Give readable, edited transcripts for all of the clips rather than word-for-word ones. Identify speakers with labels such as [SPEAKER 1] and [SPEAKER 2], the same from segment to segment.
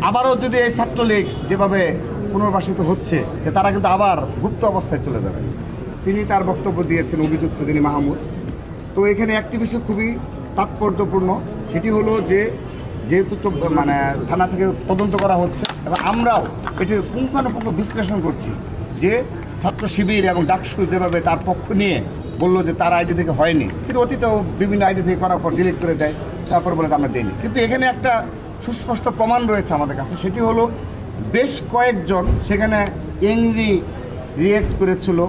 [SPEAKER 1] আবারও যদি এই ছাত্রলীগ যেভাবে পুনর্বাসিত হচ্ছে তারা কিন্তু আবার গুপ্ত অবস্থায় চলে যাবে। তিনি তার বক্তব্য দিয়েছেন, অভিযুক্ত তিনি মাহমুদ। তো এখানে একটি বিষয় খুবই তাৎপর্যপূর্ণ, সেটি হলো যে যেহেতু মানে থানা থেকে তদন্ত করা হচ্ছে এবং আমরাও এটির পুঙ্খানুপুঙ্খ বিশ্লেষণ করছি যে ছাত্র শিবির এবং ডাকসু যেভাবে তার পক্ষ নিয়ে বললো যে তার আইডি থেকে হয়নি, কিন্তু অতীতেও বিভিন্ন আইডি থেকে করার পর ডিলিট করে দেয়, তারপর বলে আমরা দিইনি। কিন্তু এখানে একটা সুস্পষ্ট প্রমাণ রয়েছে আমাদের কাছে, সেটি হলো বেশ কয়েকজন সেখানে এংরি রিয়েক্ট করেছিল।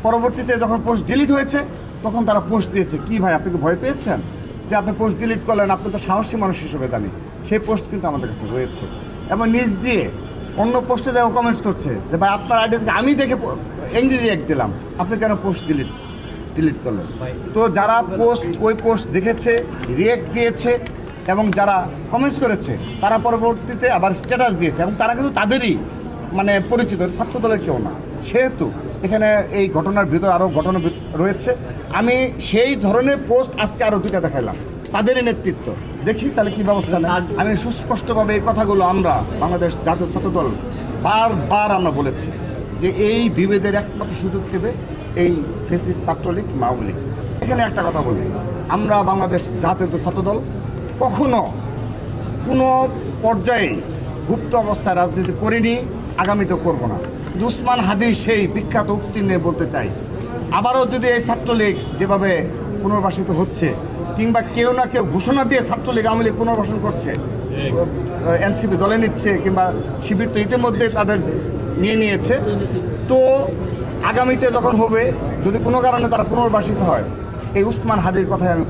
[SPEAKER 1] পরবর্তীতে যখন পোস্ট ডিলিট হয়েছে তখন তারা পোস্ট দিয়েছে, কি ভাই আপনি কি ভয় পেয়েছেন যে আপনি পোস্ট ডিলিট করলেন, আপনি তো সাহসী মানুষ হিসেবে জানি। সেই পোস্ট কিন্তু আমাদের কাছে রয়েছে এবং নিজ দিয়ে অন্য পোস্টে যাও কমেন্টস করছে যে ভাই আপনার আইডি থেকে আমি দেখে এংরি রিয়েক্ট দিলাম, আপনি কেন পোস্ট ডিলিট করলেন। তো যারা ওই পোস্ট দেখেছে, রিয়েক্ট দিয়েছে এবং যারা কমেন্টস করেছে তারা পরবর্তীতে আবার স্ট্যাটাস দিয়েছে এবং তারা কিন্তু তাদেরই মানে পরিচিত, ছাত্রদলের কেউ না। সেহেতু এখানে এই ঘটনার ভিতর আরও ঘটনা রয়েছে। আমি সেই ধরনের পোস্ট আজকে আরও দুইটা দেখাইলাম, তাদেরই নেতৃত্ব। দেখি তাহলে কী ব্যবস্থা নেয়। আমি সুস্পষ্টভাবে এই কথাগুলো আমরা বাংলাদেশ জাতীয় ছাত্রদল বারবার আমরা বলেছি যে এই বিভেদের একমাত্র সুযোগ দেবে এই ফ্যাসিস্ট ছাত্রলীগ, আওয়ামী লীগ। এখানে একটা কথা বলি, আমরা বাংলাদেশ জাতীয় ছাত্রদল কখনো কোনো পর্যায়ে গুপ্ত অবস্থায় রাজনীতি করিনি, আগামীতেও করব না। উসমান হাদির সেই বিখ্যাত উক্তি নিয়ে বলতে চাই, আবারও যদি এই ছাত্রলীগ যেভাবে পুনর্বাসিত হচ্ছে কিংবা কেউ না কেউ ঘোষণা দিয়ে ছাত্রলীগ আওয়ামী লীগ পুনর্বাসন করছে, এনসিপি দলে নিচ্ছে কিংবা শিবির তো ইতিমধ্যে তাদের নিয়েছে, তো আগামীতে যখন হবে যদি কোনো কারণে তারা পুনর্বাসিত হয়, এই উসমান হাদির কথায় আমি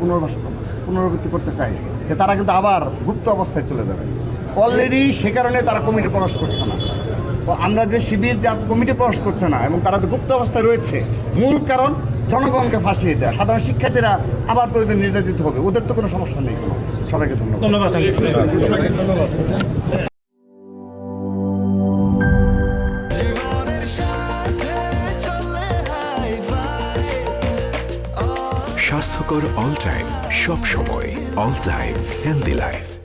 [SPEAKER 1] পুনরাবৃত্তি করতে চাই যে তারা কিন্তু আবার গুপ্ত অবস্থায় চলে যাবে। অলরেডি সে কারণে তারা কমিটি প্রকাশ করছে না। আমরা যে শিবির যে কমিটি প্রকাশ করছে না এবং তারা যে গুপ্ত অবস্থায় রয়েছে, মূল কারণ জনগণকে ফাঁসিয়ে দেওয়া। সাধারণ শিক্ষার্থীরা আবার প্রয়োজন নির্যাতিত হবে, ওদের তো কোনো সমস্যা নেই। সবাইকে ধন্যবাদ।
[SPEAKER 2] স্বাস্থ্যকর অল টাইম, সব সময় অল টাইম হেলদি লাইফ।